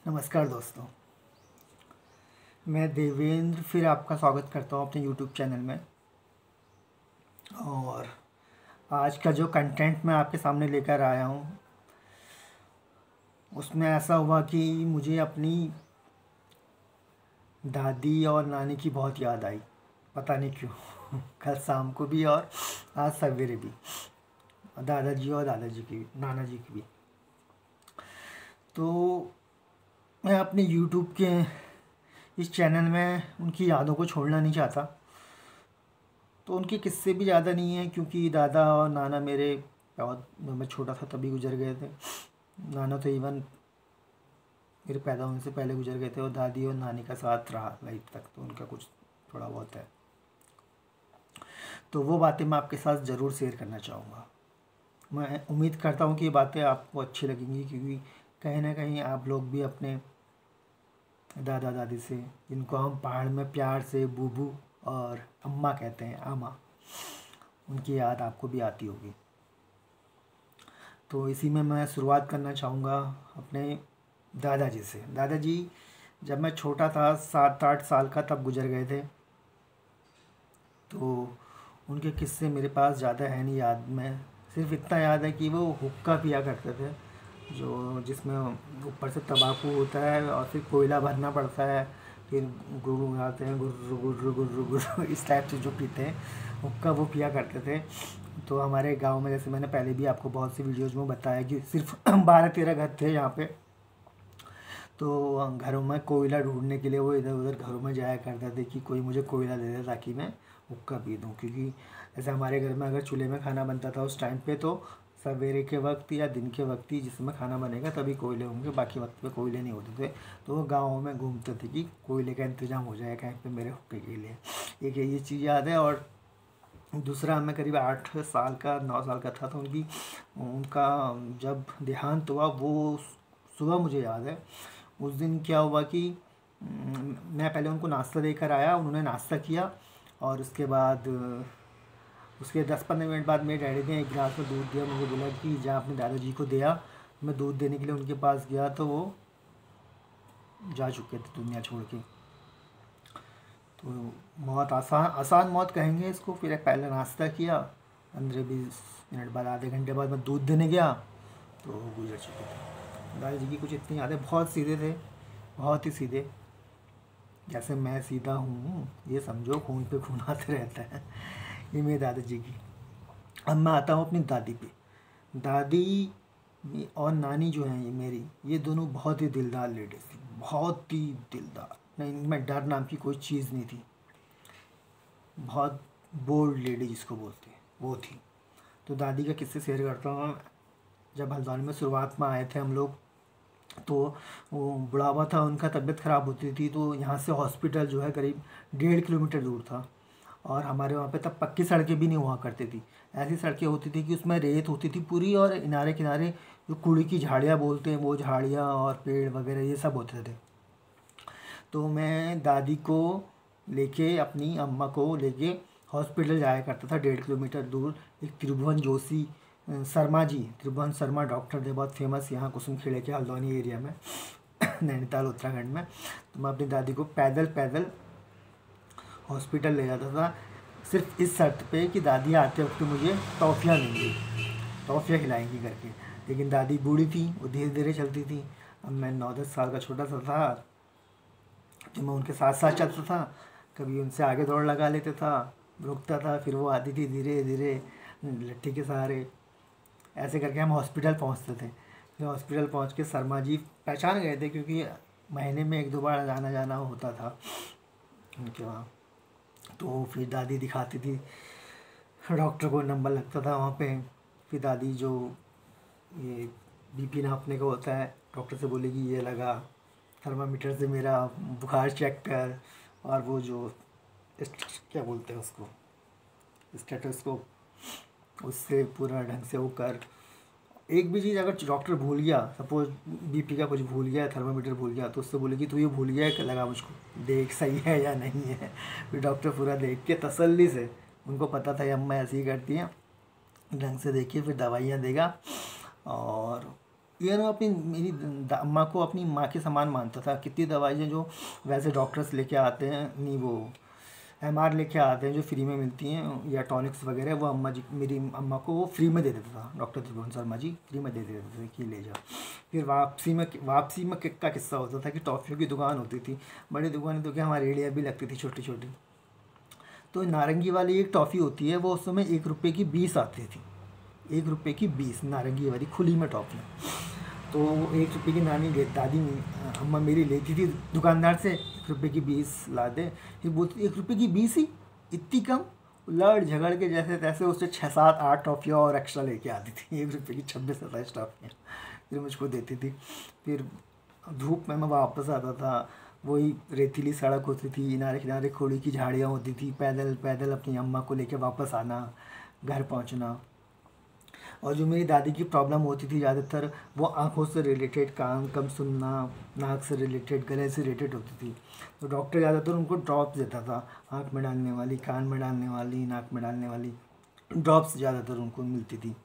नमस्कार दोस्तों, मैं देवेंद्र फिर आपका स्वागत करता हूँ अपने यूट्यूब चैनल में। और आज का जो कंटेंट मैं आपके सामने लेकर आया हूँ उसमें ऐसा हुआ कि मुझे अपनी दादी और नानी की बहुत याद आई, पता नहीं क्यों। कल शाम को भी और आज सवेरे भी, दादाजी और दादाजी की भी, नाना जी की भी। तो मैं अपने यूट्यूब के इस चैनल में उनकी यादों को छोड़ना नहीं चाहता। तो उनके किस्से भी ज़्यादा नहीं हैं क्योंकि दादा और नाना मेरे बहुत, मैं छोटा था तभी गुजर गए थे। नाना तो इवन मेरे पैदा होने से पहले गुजर गए थे, और दादी और नानी का साथ रहा लाइफ तक, तो उनका कुछ थोड़ा बहुत है। तो वो बातें मैं आपके साथ ज़रूर शेयर करना चाहूँगा। मैं उम्मीद करता हूँ कि ये बातें आपको अच्छी लगेंगी, क्योंकि कहीं ना कहीं आप लोग भी अपने दादा दादी से, जिनको हम पहाड़ में प्यार से बूबू और अम्मा कहते हैं, आमा, उनकी याद आपको भी आती होगी। तो इसी में मैं शुरुआत करना चाहूँगा अपने दादाजी से। दादाजी जब मैं छोटा था, 7-8 साल का, तब गुजर गए थे। तो उनके किस्से मेरे पास ज़्यादा है नहीं याद में। सिर्फ इतना याद है कि वो हुक्का पिया करते थे, जो जिसमें ऊपर से तंबाकू होता है और फिर कोयला भरना पड़ता है, फिर गुनगुनाते हैं, गुर्र गुर्र गुर्र गुर्र, इस टाइप से जो पीते हैं हुक्का, वो पिया करते थे। तो हमारे गांव में, जैसे मैंने पहले भी आपको बहुत सी वीडियोज़ में बताया कि सिर्फ 12-13 घर थे यहाँ पे। तो घरों में कोयला ढूंढने के लिए वो इधर उधर घरों में जाया करते थे कि कोई मुझे कोयला दे दे ताकि मैं हुक्का पी दूँ। क्योंकि जैसे हमारे घर में अगर चूल्हे में खाना बनता था उस टाइम पे, तो सवेरे के वक्त या दिन के वक्त ही जिसमें खाना बनेगा तभी कोयले होंगे, बाकी वक्त पे कोयले नहीं होते थे। तो वो गाँव में घूमते थे कि कोयले का इंतज़ाम हो जाए कहीं पे मेरे हुक्के के लिए। एक ये चीज़ याद है। और दूसरा, मैं करीब 8 साल का 9 साल का था, तो उनका जब देहांत हुआ, वो सुबह मुझे याद है। उस दिन क्या हुआ कि मैं पहले उनको नाश्ता देकर आया, उन्होंने नाश्ता किया, और उसके बाद उसके 10-15 मिनट बाद मेरे डैडी ने एक गिलास में दूध दिया। मुझे बोला कि जा अपने दादाजी को दिया। मैं दूध देने के लिए उनके पास गया तो वो जा चुके थे दुनिया छोड़ के। तो बहुत आसान आसान मौत कहेंगे इसको। फिर पहले नाश्ता किया, 15-20 मिनट बाद, आधे घंटे बाद मैं दूध देने गया तो वो गुजर चुके थे। दादाजी की कुछ इतनी यादें, बहुत सीधे थे, बहुत ही सीधे, जैसे मैं सीधा हूँ, ये समझो, खून पे खून आते रहता है। ये मेरे दादाजी की। अब मैं आता हूँ अपनी दादी पे। दादी और नानी जो हैं ये मेरी, ये दोनों बहुत ही दिलदार लेडीज थी, बहुत ही दिलदार। नहीं, इनमें डर नाम की कोई चीज़ नहीं थी। बहुत बोल्ड लेडी जिसको बोलते हैं, वो थी। तो दादी का किस्से शेयर करता हूँ। जब हल्द्वानी में शुरुआत में आए थे हम लोग, तो वो बुढ़ावा था, उनका तबीयत ख़राब होती थी, तो यहाँ से हॉस्पिटल जो है करीब 1.5 किलोमीटर दूर था। और हमारे वहाँ पे तब पक्की सड़कें भी नहीं हुआ करती थी। ऐसी सड़कें होती थी कि उसमें रेत होती थी पूरी, और किनारे किनारे जो कूड़ी की झाड़ियाँ बोलते हैं, वो झाड़ियाँ और पेड़ वगैरह ये सब होते थे। तो मैं दादी को लेके, अपनी अम्मा को लेके हॉस्पिटल जाया करता था 1.5 किलोमीटर दूर। एक त्रिभुवन जोशी शर्मा जी, त्रिभुवन शर्मा डॉक्टर थे, बहुत फेमस यहाँ कुसुमखेड़े के हल्द्वानी एरिया में, नैनीताल उत्तराखंड में। तो मैं अपनी दादी को पैदल पैदल हॉस्पिटल ले जाता था, सिर्फ इस शर्त पे कि दादी आते वक्त मुझे टॉफ़ियाँ देंगी, टॉफ़ियाँ खिलाएंगी करके। लेकिन दादी बूढ़ी थी, वो धीरे धीरे चलती थी। अब मैं 9-10 साल का छोटा सा था, तो मैं उनके साथ साथ चलता था। कभी उनसे आगे दौड़ लगा लेता था, रुकता था, फिर वो आती थी धीरे धीरे लट्ठी के सहारे। ऐसे करके हम हॉस्पिटल पहुंचते थे। फिर हॉस्पिटल पहुंच के शर्मा जी पहचान गए थे, क्योंकि महीने में 1-2 बार आना जाना होता था उनके वहाँ। तो फिर दादी दिखाती थी, डॉक्टर को नंबर लगता था वहाँ पे। फिर दादी जो ये बीपी नापने का होता है, डॉक्टर से बोलेगी ये लगा, थर्मामीटर से मेरा बुखार चेक कर, और वो जो क्या बोलते हैं उसको, स्टेथोस्कोप, उससे पूरा ढंग से वो कर। एक भी चीज़ अगर डॉक्टर भूल गया, सपोज बीपी का कुछ भूल गया, थर्मामीटर भूल गया, तो उससे बोलेगी तू ये भूल गया है, लगा मुझको, देख सही है या नहीं है। फिर डॉक्टर पूरा देख के तसल्ली से, उनको पता था ये अम्मा ऐसे ही करती हैं, ढंग से देखिए फिर दवाइयाँ देगा। और इवन वो अपनी मेरी अम्मा को अपनी माँ के समान मानता था। कितनी दवाइयाँ जो वैसे डॉक्टर्स लेके आते हैं, नहीं वो MR लेके आते हैं जो फ्री में मिलती हैं, या टॉनिक्स वगैरह, वो अम्मा जी, मेरी अम्मा को वो फ्री में दे देता था। डॉक्टर त्रिभुवन शर्मा जी फ्री में दे देते थे कि ले जाओ। फिर वापसी में का किस्सा होता था कि टॉफ़ियों की दुकान होती थी, बड़ी दुकानें तो क्या, हमारी रेडियाँ भी लगती थी छोटी छोटी। तो नारंगी वाली एक टॉफ़ी होती है, वो उस समय 1 रुपये की 20 आती थी, 1 रुपये की 20 नारंगी वाली खुली में टॉफ़ी। तो 1 रुपये की दादी अम्मा मेरी लेती थी दुकानदार से, 1 रुपये की 20 ला दे। फिर बोलती 1 रुपये की 20 ही, इतनी कम। लड़ झगड़ के जैसे तैसे उससे 6 7 8 टॉफ़ियाँ और एक्स्ट्रा लेके आती थी, 1 रुपये की 26 27 टॉफ़ियाँ फिर मुझको देती थी। फिर धूप में मैं वापस आता था, वही रेतीली सड़क होती थी, किनारे किनारे खोड़ी की झाड़ियाँ होती थी, पैदल पैदल अपनी अम्मा को लेके वापस आना, घर पहुँचना। और जो मेरी दादी की प्रॉब्लम होती थी ज़्यादातर, वो आँखों से रिलेटेड, कान कम सुनना, नाक से रिलेटेड, गले से रिलेटेड होती थी। तो डॉक्टर ज़्यादातर उनको ड्रॉप्स देता था, आँख में डालने वाली, कान में डालने वाली, नाक में डालने वाली ड्रॉप्स ज़्यादातर उनको मिलती थी।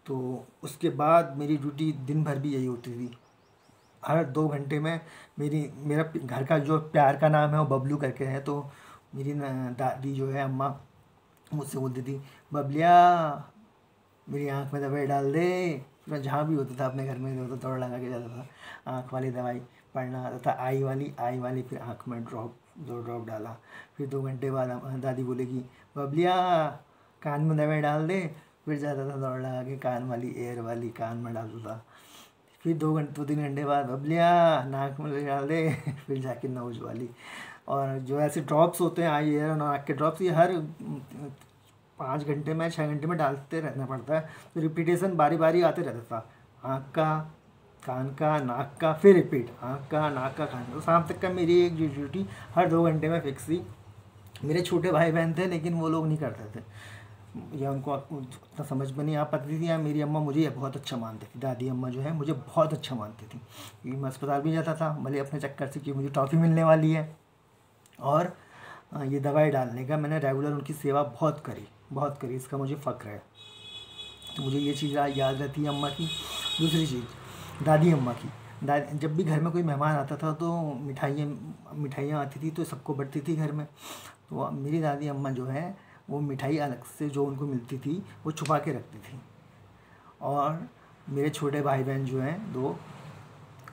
तो उसके बाद मेरी ड्यूटी दिन भर भी यही होती थी। हर 2 घंटे में मेरा घर का जो प्यार का नाम है वो बबलू करके है, तो मेरी दादी जो है अम्मा मुझसे बोलती थी, बबलिया मेरी आँख में दवाई डाल दे। मैं जहाँ भी होता था अपने घर में तो दौड़ लगा के जाता था, आँख वाली दवाई पढ़ना आता था, आई वाली, फिर आँख में 2 ड्रॉप डाला। फिर 2 घंटे बाद दादी बोलेगी, बबलिया कान में दवाई डाल दे। फिर जाता था दौड़ लगा के कान वाली, एयर वाली कान में डालता था। फिर 2-3 घंटे बाद, बबलिया नाक में डाल दे। फिर जाके नोज वाली। और जो ऐसे ड्रॉप्स होते हैं, आई एयर और नाक के ड्रॉप्स, ये हर 5 घंटे में 6 घंटे में डालते रहना पड़ता है। तो रिपीटेशन बारी बारी आते रहता था, आँख का, कान का, नाक का, फिर रिपीट, आँख का, नाक का, कान का। तो शाम तक का मेरी एक ड्यूटी हर 2 घंटे में फिक्स थी। मेरे छोटे भाई बहन थे लेकिन वो लोग नहीं करते थे, या उनको उतना समझ में नहीं आ पाती थी, या मेरी अम्मा मुझे बहुत अच्छा मानती थी। दादी अम्मा जो है मुझे बहुत अच्छा मानती थी, क्योंकि मैं अस्पताल भी जाता था भले अपने चक्कर से कि मुझे टॉफ़ी मिलने वाली है, और ये दवाई डालने का मैंने रेगुलर उनकी सेवा बहुत करी, इसका मुझे फ़ख्र है। तो मुझे ये चीज़ याद रहती है अम्मा की। दूसरी चीज़ दादी अम्मा की, जब भी घर में कोई मेहमान आता था तो मिठाइयाँ आती थी, तो सबको बंटती थी घर में। तो मेरी दादी अम्मा जो है वो मिठाई अलग से जो उनको मिलती थी वो छुपा के रखती थी, और मेरे छोटे भाई बहन जो हैं 2,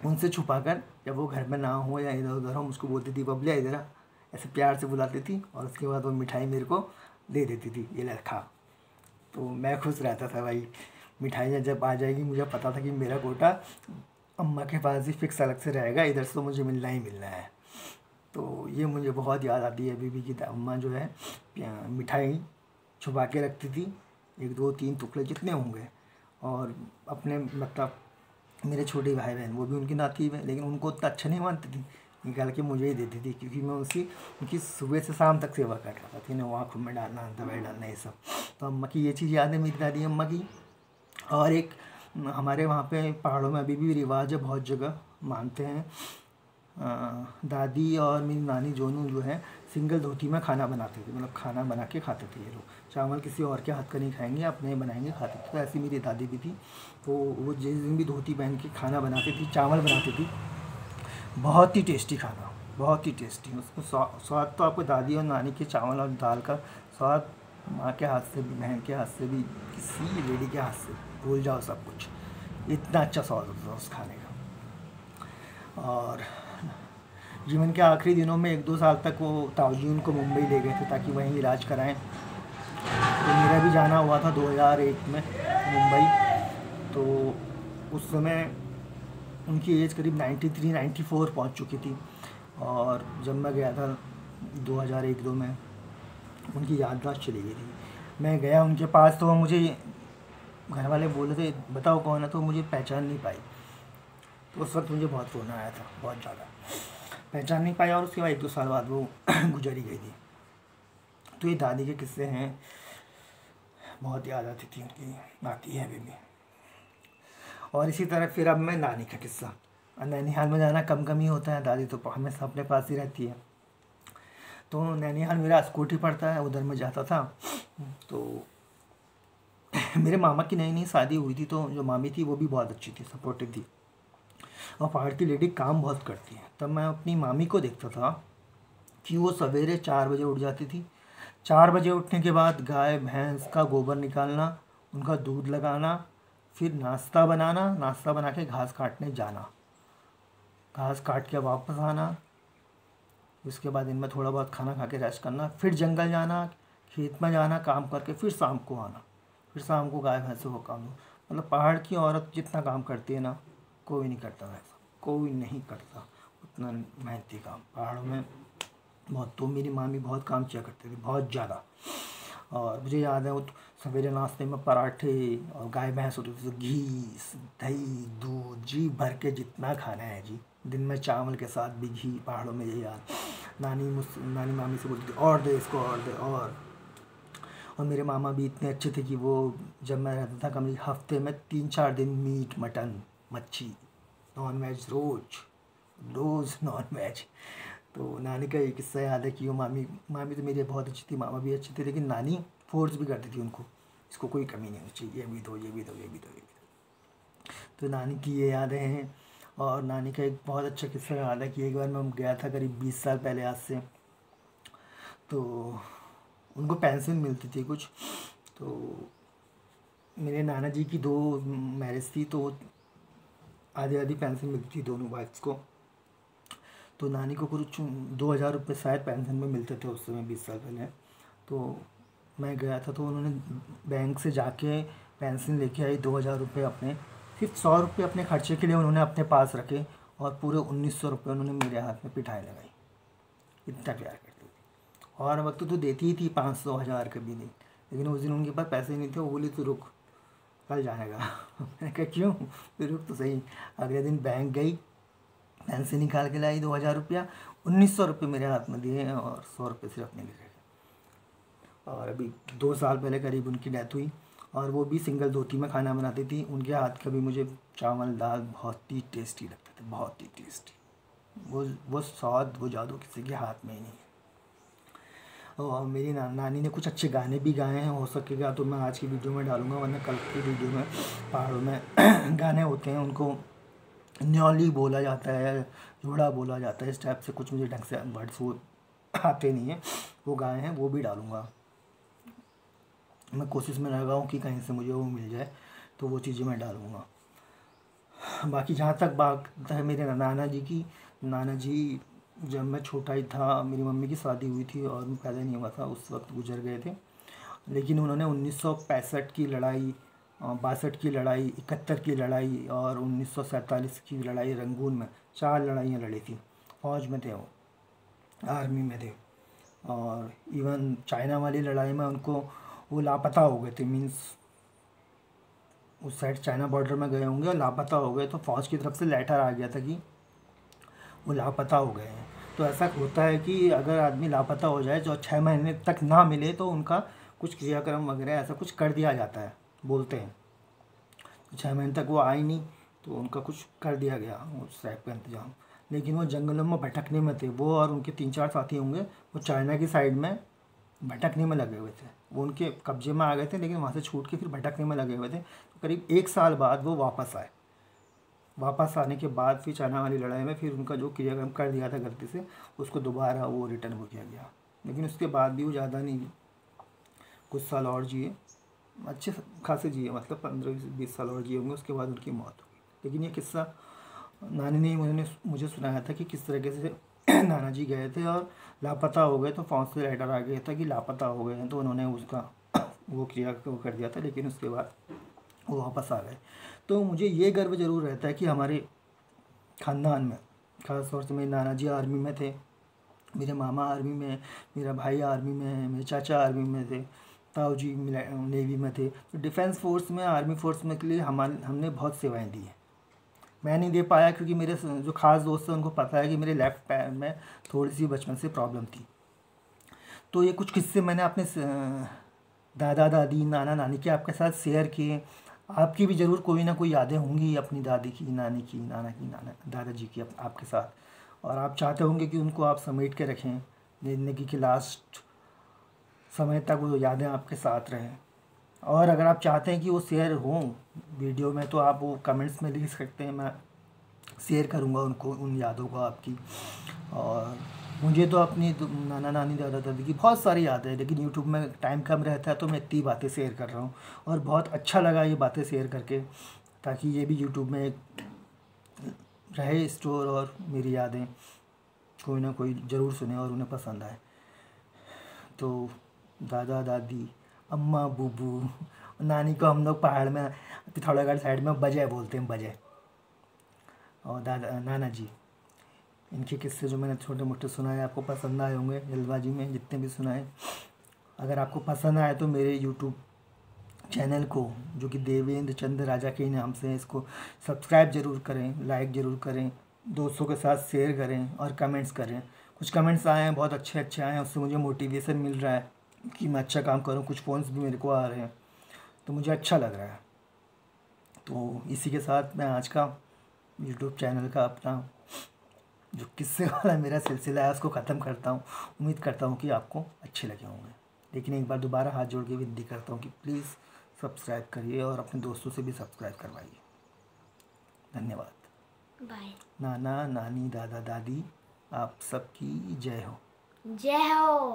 उनसे छुपाकर जब वो घर में ना हो या इधर उधर हो, मुझको बोलती थी, बबलिया इधर आ, ऐसे प्यार से बुलाती थी, और उसके बाद वो मिठाई मेरे को दे देती थी, ये ले खा। तो मैं खुश रहता था भाई, मिठाइयाँ जब आ जाएगी, मुझे पता था कि मेरा कोटा अम्मा के पास ही फिक्स अलग से रहेगा, इधर से तो मुझे मिलना ही मिलना है। तो ये मुझे बहुत याद आती है अभी भी कि अम्मा जो है मिठाई छुपा के रखती थी, 1 2 3 टुकड़े जितने होंगे, और अपने मतलब मेरे छोटे भाई बहन, वो भी उनकी नाती है लेकिन उनको उतना अच्छा नहीं मानती थी, निकाल के मुझे ही देती थी, क्योंकि मैं उनकी सुबह से शाम तक सेवा कर रहा था, कि ना आँखों में डालना, दवाई डालना, ये सब। तो अम्मा की ये चीज़ याद है, मेरी दादी अम्मा की। और एक हमारे वहाँ पे पहाड़ों में अभी भी रिवाज है, बहुत जगह मानते हैं, दादी और मेरी नानी दोनों जो है सिंगल धोती में खाना बनाते थे, मतलब खाना बना के खाते थे ये लोग, चावल किसी और के हाथ का नहीं खाएंगे, अपने बनाएंगे खाते थे। तो ऐसी मेरी दादी भी थी, तो वो जिस दिन भी धोती पहन के खाना बनाती थी, चावल बनाती थी, बहुत ही टेस्टी खाना, बहुत ही टेस्टी। उसको स्वाद तो आपको दादी और नानी के चावल और दाल का स्वाद माँ के हाथ से भी, बहन के हाथ से भी, किसी लेडी के हाथ से भूल जाओ सब कुछ, इतना अच्छा स्वाद होता था उस खाने का। और जीवन के आखिरी दिनों में 1 2 साल तक वो ताऊजी उनको मुंबई ले गए थे ताकि वहीं इलाज कराएं। तो मेरा भी जाना हुआ था 2001 में मुंबई। तो उस समय उनकी एज करीब 93 94 पहुंच चुकी थी, और जब मैं गया था 2001-2 में, उनकी याददाश्त चली गई थी। मैं गया उनके पास, तो मुझे घर वाले बोले थे बताओ कौन है, तो मुझे पहचान नहीं पाई। तो उस वक्त मुझे बहुत रोना आया था, बहुत ज़्यादा पहचान नहीं पाया, और उसके बाद 1 2 साल बाद वो गुजर ही गई थी। तो ये दादी के किस्से हैं, बहुत याद आती थी उनकी, आती है अभी भी। और इसी तरह फिर अब मैं नानी का किस्सा, नैनीहाल में जाना कम ही होता है, दादी तो हमेशा अपने पास ही रहती है। तो नैनीहाल मेरा स्कूटी पड़ता है, उधर मैं जाता था। तो मेरे मामा की नई नई शादी हुई थी, तो जो मामी थी वो भी बहुत अच्छी थी, सपोर्टिव थी, और पहाड़ की लेडी काम बहुत करती है। तब मैं अपनी मामी को देखता था कि वो सवेरे 4 बजे उठ जाती थी। 4 बजे उठने के बाद गाय भैंस का गोबर निकालना, उनका दूध लगाना, फिर नाश्ता बनाना, नाश्ता बना के घास काटने जाना, घास काट के वापस आना, उसके बाद इनमें थोड़ा बहुत खाना खा के रेस्ट करना, फिर जंगल जाना, खेत में जाना, काम करके फिर शाम को आना, फिर शाम को गाय भैंसों को काम दो। मतलब पहाड़ की औरत जितना काम करती है ना, कोई नहीं करता वैसा, कोई नहीं करता उतना मेहनती काम पहाड़ों में। बहुत, तो मेरी मामी बहुत काम किया करती थी, बहुत ज़्यादा। और मुझे याद है वो तो सवेरे नाश्ते में पराठे और गाय भैंस होती थी, तो घी, दही, दूध, जी भर के जितना खाना है जी। दिन में चावल के साथ भी घी, पहाड़ों में यही याद। नानी मामी से बोलती थी और दे इसको, और दे और मेरे मामा भी इतने अच्छे थे कि वो, जब मैं रहता था कभी हफ्ते में 3-4 दिन मीट, मटन, मच्छी, नॉन वेज, रोज़ नॉन वेज। तो नानी का एक किस्सा याद है कि वो मामी मामी तो मेरी बहुत अच्छी थी, मामा भी अच्छी थी, लेकिन नानी फोर्स भी करती थी उनको, इसको कोई कमी नहीं होनी चाहिए, ये भी दो, ये भी दो, ये भी दो, ये भी दो। तो नानी की ये यादें हैं। और नानी का एक बहुत अच्छा किस्सा याद है कि एक बार मैं गया था करीब 20 साल पहले आज से, तो उनको पेंशन मिलती थी कुछ, तो मेरे नाना जी की 2 मैरिज थी, तो आधी आधी पेंशन मिलती थी दोनों वाइफ्स को। तो नानी को कुछ 2,000 रुपये शायद पेंशन में मिलते थे उस समय 20 साल पहले। तो मैं गया था, तो उन्होंने बैंक से जाके पेंशन लेके आई 2,000 रुपये अपने, सिर्फ 100 रुपये अपने खर्चे के लिए उन्होंने अपने पास रखे, और पूरे 1,900 रुपये उन्होंने मेरे हाथ में पिटाई लगाई। इतना प्यार करती थी, और वक्त तो देती ही थी 500, 1,000 कभी नहीं, लेकिन उस दिन उनके पास पैसे नहीं थे। वो बोली तू रुक, कल जाएगा। मैंने कहा क्यों? फिर रुक तो सही। अगले दिन बैंक गई, पेंशन निकाल के लाई 2,000 रुपया, 1,900 रुपये मेरे हाथ में दिए, और 100 रुपये सिर्फ अपने लिए रखे। और अभी 2 साल पहले करीब उनकी डेथ हुई, और वो भी सिंगल धोती में खाना बनाती थी। उनके हाथ का भी मुझे चावल दाल बहुत ही टेस्टी लगते थे, बहुत ही टेस्टी। वो स्वाद, वो जादू किसी के हाथ में ही नहीं है। और मेरी नानी ने कुछ अच्छे गाने भी गाए हैं, हो सकेगा तो मैं आज की वीडियो में डालूंगा, वरना कल की वीडियो में। पहाड़ों में गाने होते हैं, उनको न्यौली बोला जाता है, जोड़ा बोला जाता है, इस टाइप से कुछ मुझे ढंग से वर्ड्स वो आते नहीं हैं, वो गाए हैं, वो भी डालूंगा। मैं कोशिश में लगा हूँ कि कहीं से मुझे वो मिल जाए, तो वो चीज़ें मैं डालूँगा। बाकी जहाँ तक बात है मेरे नाना जी की, नाना जी जब मैं छोटा ही था, मेरी मम्मी की शादी हुई थी और मैं पैदा नहीं हुआ था, उस वक्त गुजर गए थे। लेकिन उन्होंने 1965 की लड़ाई, 62 की लड़ाई, 71 की लड़ाई और 1947 की लड़ाई, रंगून में 4 लड़ाइयाँ लड़ी थी। फौज में थे वो, आर्मी में थे। और इवन चाइना वाली लड़ाई में उनको, वो लापता हो गए थे, मीन्स उस साइड चाइना बॉर्डर में गए होंगे और लापता हो गए, तो फौज की तरफ से लेटर आ गया था कि वो लापता हो गए हैं। तो ऐसा होता है कि अगर आदमी लापता हो जाए, जो 6 महीने तक ना मिले, तो उनका कुछ क्रियाक्रम वगैरह ऐसा कुछ कर दिया जाता है, बोलते हैं। तो 6 महीने तक वो आए नहीं, तो उनका कुछ कर दिया गया उस टाइप का इंतजाम। लेकिन वो जंगलों में भटकने में थे, वो और उनके 3-4 साथी होंगे, वो चाइना की साइड में भटकने में लगे हुए थे। वो उनके कब्जे में आ गए थे, लेकिन वहाँ से छूट के फिर भटकने में लगे हुए थे। तो करीब 1 साल बाद वो वापस आए। वापस आने के बाद फिर चाइना वाली लड़ाई में फिर उनका जो क्रियाक्रम कर दिया था गलती से, उसको दोबारा वो रिटर्न हो किया गया। लेकिन उसके बाद भी वो ज़्यादा नहीं, कुछ साल और जिए, अच्छे खासे जिए, मतलब 15-20 साल और जिए होंगे, उसके बाद उनकी मौत हो गई। लेकिन ये किस्सा नानी ने मुझे सुनाया था कि किस तरीके से नाना जी गए थे और लापता हो गए, तो फौज से लेटर आ गया था कि लापता हो गए हैं, तो उन्होंने उसका वो क्रिया को कर दिया था, लेकिन उसके बाद वो वापस आ गए। तो मुझे ये गर्व ज़रूर रहता है कि हमारे ख़ानदान में, ख़ास तौर से मेरे नाना जी आर्मी में थे, मेरे मामा आर्मी में, मेरा भाई आर्मी में है, मेरे चाचा आर्मी में थे, ताऊ जी नेवी में थे। तो डिफेंस फोर्स में, आर्मी फोर्स में के लिए हमने बहुत सेवाएं दी हैं। मैं नहीं दे पाया क्योंकि मेरे जो खास दोस्त हैं उनको पता है कि मेरे लेफ़्ट पैर में थोड़ी सी बचपन से प्रॉब्लम थी। तो ये कुछ किस्से मैंने अपने दादा दादी, नाना नानी के आपके साथ शेयर किए। आपकी भी ज़रूर कोई ना कोई यादें होंगी अपनी दादी की, नानी की, नाना की, दादाजी की आपके साथ, और आप चाहते होंगे कि उनको आप समेट के रखें, ज़िंदगी के लास्ट समय तक वो यादें आपके साथ रहें। और अगर आप चाहते हैं कि वो शेयर हों वीडियो में तो आप वो कमेंट्स में लिख सकते हैं, मैं शेयर करूँगा उनको, उन यादों को आपकी। और मुझे तो अपनी नाना नानी दादा दादी की बहुत सारी यादें हैं, लेकिन यूट्यूब में टाइम कम रहता है तो मैं इतनी बातें शेयर कर रहा हूँ। और बहुत अच्छा लगा ये बातें शेयर करके, ताकि ये भी यूट्यूब में एक रहे स्टोर और मेरी यादें कोई ना कोई ज़रूर सुने और उन्हें पसंद आए। तो दादा दादी, अम्मा बूबू, नानी को हम लोग पहाड़ में पिथौरागढ़ साइड में बजय बोलते हैं, बजय। और दादा नाना जी, इनके किस्से जो मैंने छोटे मोटे सुनाए आपको पसंद आए होंगे, जल्दबाजी में जितने भी सुनाए। अगर आपको पसंद आए तो मेरे यूट्यूब चैनल को, जो कि देवेंद्र चंद्र राजा के नाम से है, इसको सब्सक्राइब ज़रूर करें, लाइक ज़रूर करें, दोस्तों के साथ शेयर करें और कमेंट्स करें। कुछ कमेंट्स आए हैं बहुत अच्छे अच्छे आए हैं, उससे मुझे मोटिवेशन मिल रहा है कि मैं अच्छा काम करूं। कुछ फ़ोन्स भी मेरे को आ रहे हैं तो मुझे अच्छा लग रहा है। तो इसी के साथ मैं आज का यूट्यूब चैनल का अपना जो किस्से वाला मेरा सिलसिला है उसको ख़त्म करता हूँ। उम्मीद करता हूँ कि आपको अच्छे लगे होंगे, लेकिन एक बार दोबारा हाथ जोड़ के विनती करता हूँ कि प्लीज़ सब्सक्राइब करिए और अपने दोस्तों से भी सब्सक्राइब करवाइए। धन्यवाद। बाय। नाना नानी दादा दादी, आप सबकी जय हो। जय हो।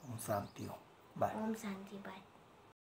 ओम शांति हो। बाय। ओम शांति। बाय।